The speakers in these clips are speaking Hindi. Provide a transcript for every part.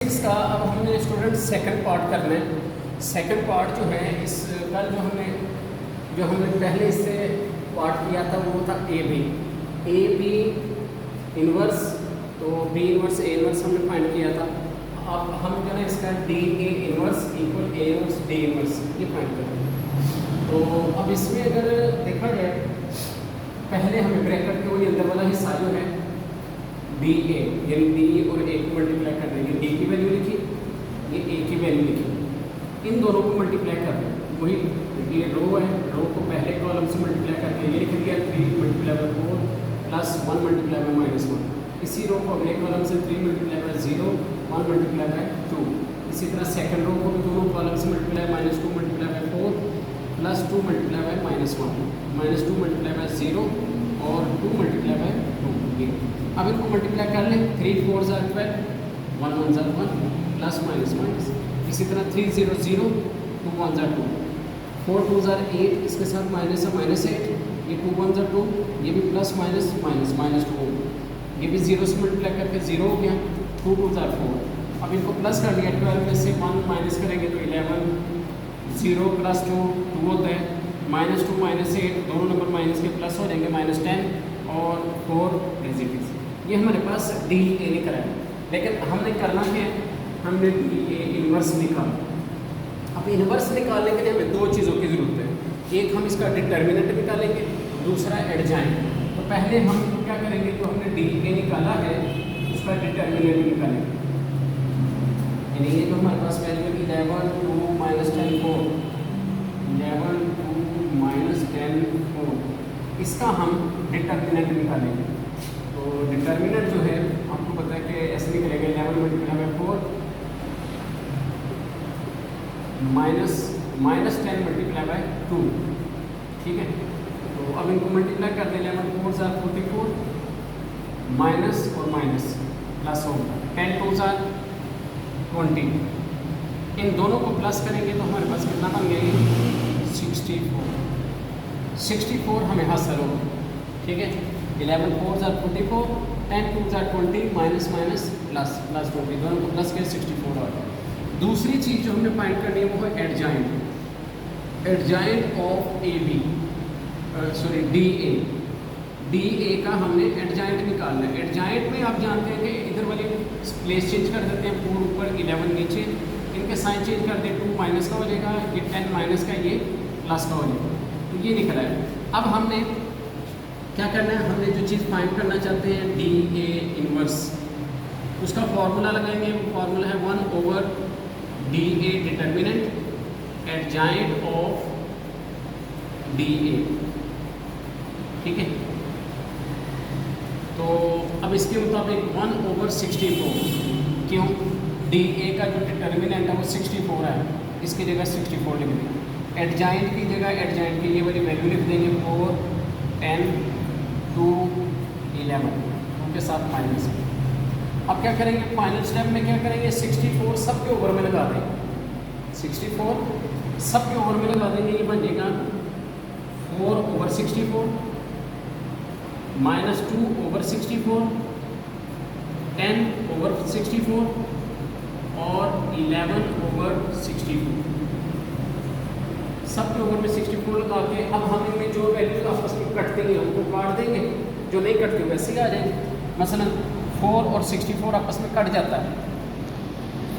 इसका अब हमने स्टूडेंट सेकंड पार्ट करना है। सेकंड पार्ट जो है इस कल जो हमने पहले इससे पार्ट किया था वो था ए बी इनवर्स, तो बी इनवर्स ए इनवर्स हमने फाइंड किया था। अब हम जो है इसका D A inverse equal A inverse D inverse ये फाइंड करेंगे। तो अब इसमें अगर देखा जाए पहले हमें ब्रैकेट के वही अंदर वाला हिस्सा जो है डी ए यानी डी और ए को मल्टीप्लाई कर देंगे। डी की वैल्यू लिखी, ये ए की वैल्यू लिखी, इन दोनों को मल्टीप्लाई कर दें। वही ये रो है, रो को पहले कॉलम से मल्टीप्लाई करके ये लिख दिया 3 multiply by 4 plus 1 multiply by -1। इसी रो को अगले कॉलम से 3 मल्टीप्लाई बाय 0 1 मल्टीप्लाई बाय 2। इसी तरह सेकंड रो को भी दोनों कॉलम से multiply -2 multiply by 4 plus 2 multiply by -1 -2 multiply by 0 और 2 मल्टीप्लाई बाय 2। ये अब इनको मल्टीप्लाई कर लें। 3 4 ज़ा 12, 1 1 ज़ा 1 प्लस माइनस माइनस। इसी तरह 3 0 0 2 1 ज़ा 2 4 2 ज़ा 8, इसके साथ माइनस है -8, ये 2 1 ज़ा 2, ये भी प्लस माइनस माइनस -2, ये भी 0 से मल्टीप्लाई करके 0 हो गया। 2 2 ज़ा 4, अब इनको प्लस कर दिया। 12 में से 1 माइनस करेंगे तो 11, 0 प्लस 2 2 होता है, -2 -8 दोनों नंबर माइनस के प्लस हो जाएंगे -10 और 4 डिजिट। ये हमारे पास डी ए निकला है, लेकिन हमने करना है, हमने डी ए इन्वर्स निकाला। अब इन्वर्स निकालने के लिए हमें दो चीज़ों की ज़रूरत है। एक हम इसका डिटर्मिनेंट निकालेंगे, दूसरा एडजाइंट। तो पहले हम क्या करेंगे, जो हमने डी ए निकाला है उसका डिटर्मिनेंट निकालेंगे। यानी ये जो हमारे पास वैल्यू 11 2 -10 4 11 2 -10 4, इसका हम डिटर्मिनेंट निकालेंगे। तो डिटर्मिनेंट जो है आपको पता है कि ऐसे निकलेगा 11 मल्टीप्लाई बाय 4 -10 मल्टीप्लाई बाय 2। ठीक है, तो अब इनको मल्टीप्लाई कर दें। 11 4 ज़ा 44 माइनस और माइनस प्लस होगा 10 2 ज़ा 20। इन दोनों को प्लस करेंगे तो हमारे पास कितना बन गया 64 हमें हासिल होगा। ठीक है, 11 4 ज़ा 44 10 2 ज़ा 20 माइनस माइनस प्लस 20, दोनों को प्लस के 64 आ गया। दूसरी चीज़ जो हमने फाइंड करनी है वो है adjoint of A B sorry D A का हमने एडजाइंट निकालना है। एडजाइंट में आप जानते हैं कि इधर वाली प्लेस चेंज कर देते हैं, 4 ऊपर 11 नीचे, इनके साइन चेंज कर दें। 2 माइनस का हो जाएगा, ये 10 माइनस का, ये प्लस का हो जाएगा। तो ये निकला है। अब हमने क्या करना है, हमने जो चीज़ फाइंड करना चाहते हैं डी ए इनवर्स, उसका फॉर्मूला लगाएंगे। वो फार्मूला है 1/डी A determinant adjoint of D A. ठीक है, तो अब इसके मुताबिक 1/64, क्यों डी ए का जो डिटर्मिनेंट है वो 64 है, इसकी जगह 64 लिख देंगे। एडजाइंट की जगह एडजाइंट की ये वाली वैल्यू लिख देंगे 4 10 2 11 2 के साथ माइनस। अब क्या करेंगे, फाइनल स्टेप में क्या करेंगे, 64 सब के ओवर में लगा देंगे। 64 सब के ओवर में लगा देंगे, ये बन जाएगा 4/64 -2/64 10/64 और 11/64। सब के ओवर में 64 लगा के अब हम इनमें जो वैल्यूज आपस में कटते हैं उनको काट देंगे, जो नहीं कटते वैसे ही आ जाएंगे। मसलन 4 और 64 आपस में कट जाता है।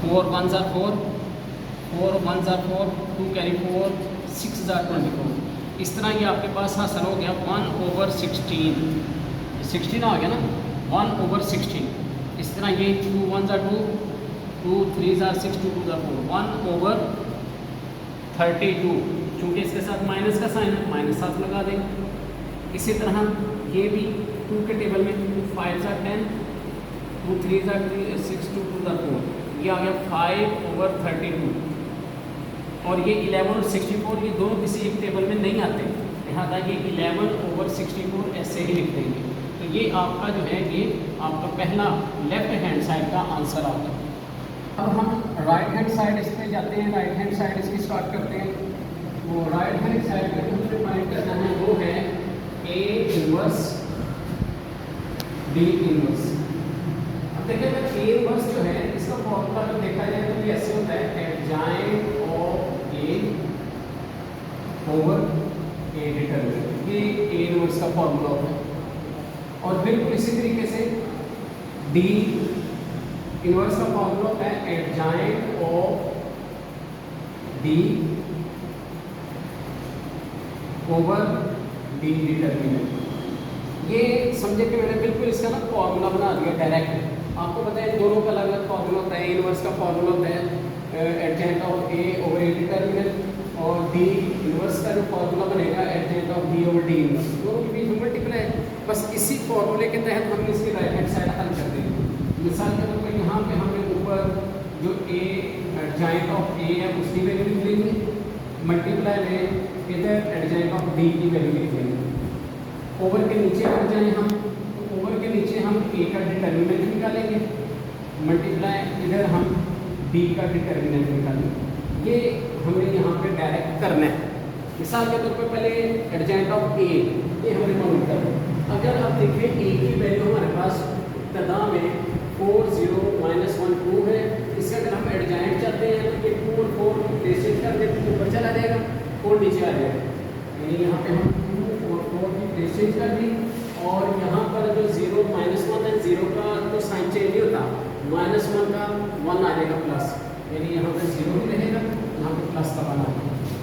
4 1 ज़ा 4 4 1 ज़ा 4 2 कैरी 4 6 ज़ा 24। इस तरह ये आपके पास हासिल हो गया 1/16। 16 आ गया ना, 1/16। इस तरह ये 2 1 ज़ा 2 2 3 ज़ा 6 2 2 ज़ा 4 1/32। चूँकि इसके साथ माइनस का साइन है, माइनस साथ लगा देंगे। इसी तरह ये भी 2 के टेबल में 2 5 ज़ा 10 2 3 ज़ा 6 2 2 ज़ा 4, ये आ गया 5/32। और ये 11 और 64 ये दोनों किसी एक टेबल में नहीं आते, लिहाजा ये 11/64 ऐसे ही लिख देंगे। तो ये आपका जो है ये आपका पहला लेफ्ट हैंड साइड का आंसर आता है। अब हम राइट हैंड साइड इस पर जाते हैं, राइट हैंड साइड इसकी स्टार्ट करते हैं। वो राइट हैंड साइड में हमने फाइंड करना है वो है ए इनवर्स डी इनवर्स। अब देखिए ए इनवर्स जो है इसका फॉर्मूला अगर देखा जाए तो ये ऐसे होता है adjoint of A over A determinant, ये ए इनवर्स का फॉर्मूला होता है। और बिल्कुल इसी तरीके से डी इनवर्स का फॉर्मूला होता है adjoint of D over D determinant. ये समझे कि मैंने बिल्कुल इसका ना फॉर्मूला बना दिया डायरेक्ट। आपको पता है दोनों का अलग अलग फॉर्मूला होता है। इनवर्स का फॉर्मूला होता है एडजेंट of A over A determinant, और डी इनवर्स का जो फॉर्मूला बनेगा एडजेंट of D over D inverse, दोनों के बीच में मल्टीप्लाई है। बस इसी फॉर्मूले के तहत हमने इसकी राइट हैंड साइड हल कर दी। मिसाल के तौर पर यहाँ पे हमने ऊपर जो ए एडजेंट ऑफ ए है उसकी वैल्यू लिख लेंगे, मल्टीप्लाई में इधर एडजेंट ऑफ डी की वैल्यू लिख लेंगे। ओवर के नीचे कर जाएं हम, तो ओवर के नीचे हम ए का डिटर्मिनेंट निकालेंगे, मल्टीप्लाई इधर हम डी का डिटर्मिनेंट निकालेंगे। ये हमने यहाँ पे डायरेक्ट करना है। मिसाल के तौर पर पहले एडजेंट ऑफ ए ये हमने काउंट करना है। अगर आप देखें ए की वैल्यू हमारे पास इब्तदा में 4 0 -1 2 है, इसका अगर हम एडजेंट चाहते हैं तो ये 2 और 4 प्लेसेस कर देते हैं, ऊपर चला जाएगा और नीचे आ जाएगा। यानी यहाँ पे हम 2 और 4 की प्लेसेस कर दी, और यहाँ पर जो 0 -1 है, 0 का तो साइन चेंज नहीं होता, -1 का 1 आ जाएगा प्लस, यानी यहाँ पर 0 भी रहेगा, यहाँ पर प्लस का 1 आएगा।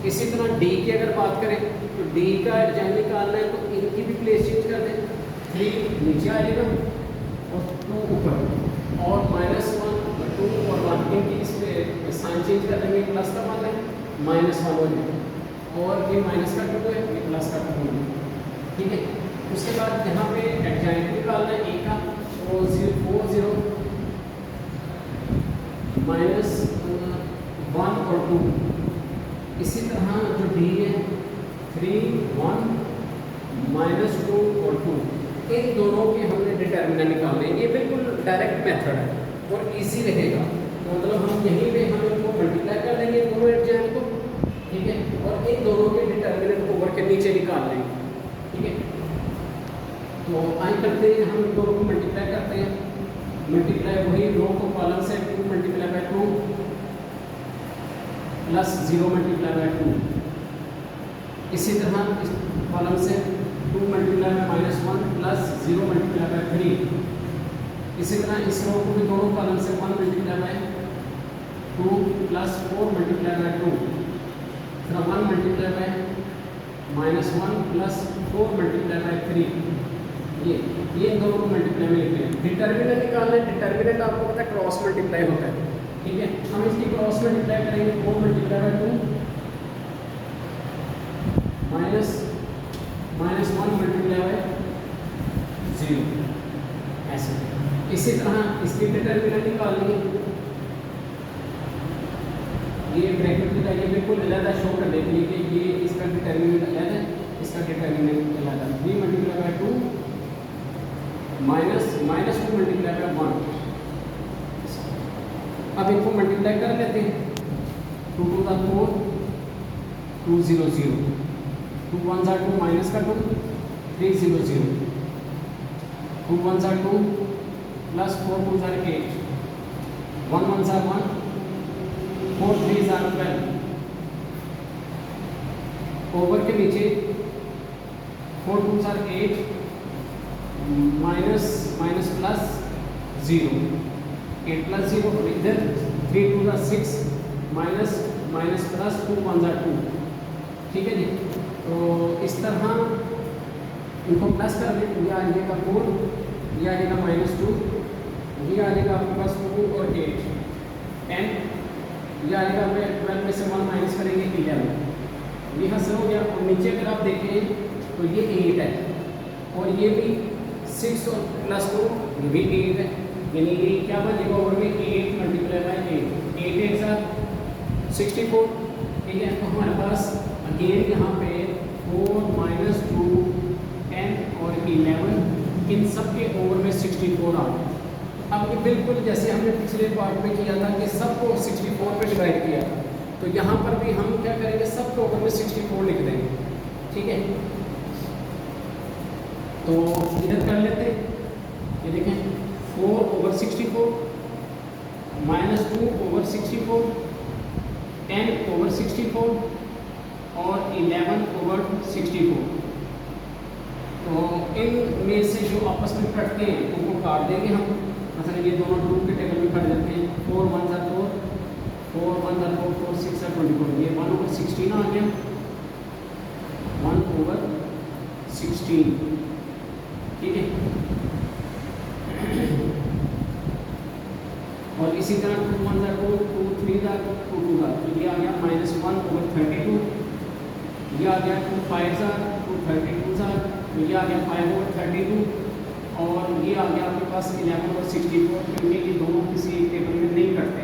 इसी तरह डी की अगर बात करें तो डी का एडजेंट निकालना है तो इनकी भी प्लेस चेंज कर दें, 3 नीचे आ जाएगा और 2 ऊपर, और -1 2 और 1 इनकी इस पर साइन चेंज कर देंगे, प्लस का 1 है -1 हो जाएगा, और ये माइनस का 2 है, ये प्लस का 2 है। ठीक है, उसके बाद यहाँ पे एडजेंट निकालना है ए का, तो 4 0 -1 और 2। इसी तरह जो डी है 3 1 -2 और 2, इन दोनों के हमने डिटर्मिनेंट निकालने। ये बिल्कुल डायरेक्ट मेथड है और इजी रहेगा, तो मतलब हम यहीं पे हम इनको मल्टीप्लाई कर लेंगे दोनों एडजेंट को, ठीक है, और इन दोनों के डिटर्मिनेंट ओवर के नीचे निकाल लेंगे। ठीक है, तो आई करते हैं, हम इन दोनों को मल्टीप्लाई करते हैं, मल्टीप्लाई वही रो को कॉलम से 2 multiply by 2 plus 0 multiply by 2, इसी तरह इस कॉलम से 2 multiply by -1 plus 0 multiply by 3, इसी तरह इस रो को भी दोनों कॉलम से 1 multiply by 2 plus 4 multiply by 2, फिर 1 multiply by -1 plus 4 multiply by 3। ये दोनों को मल्टीप्लाई में लिखते हैं। डिटर्मिनेंट निकालना है, डिटर्मिनेंट आपको पता है क्रॉस मल्टीप्लाई होता है। ठीक है, हम इसकी क्रॉस मल्टीप्लाई करेंगे, 4 मल्टीप्लाई बाय 2 -1 मल्टीप्लाई बाय 0, ऐसे। इसी तरह इसकी डिटर्मिनेंट निकालनी है, ये ब्रैकेट में चाहिए बिल्कुल अलग शो करने के लिए कि ये इसका डिटर्मिनेंट अलग है, इसका डिटर्मिनेंट अलग है। 3 मल्टीप्लाई बाय 2 -2 मल्टीप्लाई बाय 1। अब इनको मल्टीप्लाई कर लेते हैं, 2 2 4 2 0 0, 2 1 2 माइनस का 2 3 0 0, 2 1 2 प्लस 4 2 8, 1 1 1 4 3 12, ओवर के नीचे 4 2 8 माइनस प्लस 0, 8 प्लस 0, इधर 3 2 6 माइनस प्लस 2 1 2। ठीक है जी, तो इस तरह इनको प्लस कर दें, ये आ जाएगा 4, ये आ जाएगा -2, ये आ जाएगा आपके पास 2 और 8 10, ये आ जाएगा 12 में से 1 माइनस करेंगे 11, ये हासिल हो गया। और नीचे अगर आप देखें तो ये 8 है, और ये भी 6 और प्लस 2 ये भी 8 है, यानी ये क्या बनेगा ओवर में 8 मल्टीप्लाई बाय 8, 8 साथ 64। ठीक है, तो हमारे पास अगेन यहाँ पे 4 -2 10 और 11, इन सब के ओवर में 64 आ गया। अब ये बिल्कुल जैसे हमने पिछले पार्ट में किया था कि सबको 64 पे डिवाइड किया, तो यहाँ पर भी हम क्या करेंगे, सब के ओवर में 64 लिख देंगे। ठीक है, तो इधर कर लेते हैं, ये देखें 4 ओवर 64, -2/64, 10/64 और 11/64। तो इनमें से जो आपस में कटते हैं उनको काट देंगे हम। मतलब ये दोनों ग्रुप के टेबल में कट जाते हैं। 4 1 4 4, 4 1 4 4, 4 6 24, ये 1/16 आ गया, 1/16, ठीक है। और इसी तरह 2 1 2, 2 3 2 2 तो ये आ गया -1/32, ये आ गया 2 5 2 32 तो ये आ गया 5/32, और ये आ गया आपके पास 11/64, क्योंकि ये दोनों किसी टेबल में नहीं कटते।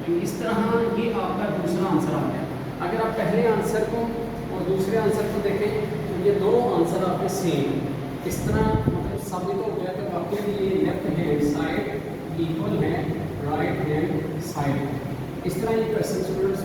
तो इस तरह ये आपका दूसरा आंसर आ गया। अगर आप पहले आंसर को और दूसरे आंसर को देखें तो ये दोनों आंसर आपके सेम। इस तरह मतलब साबित हो गया कि वाकई ये लेफ्ट हैंड साइड इक्वल है राइट हैंड साइड। इस तरह ये क्वेश्चन स्टूडेंट्स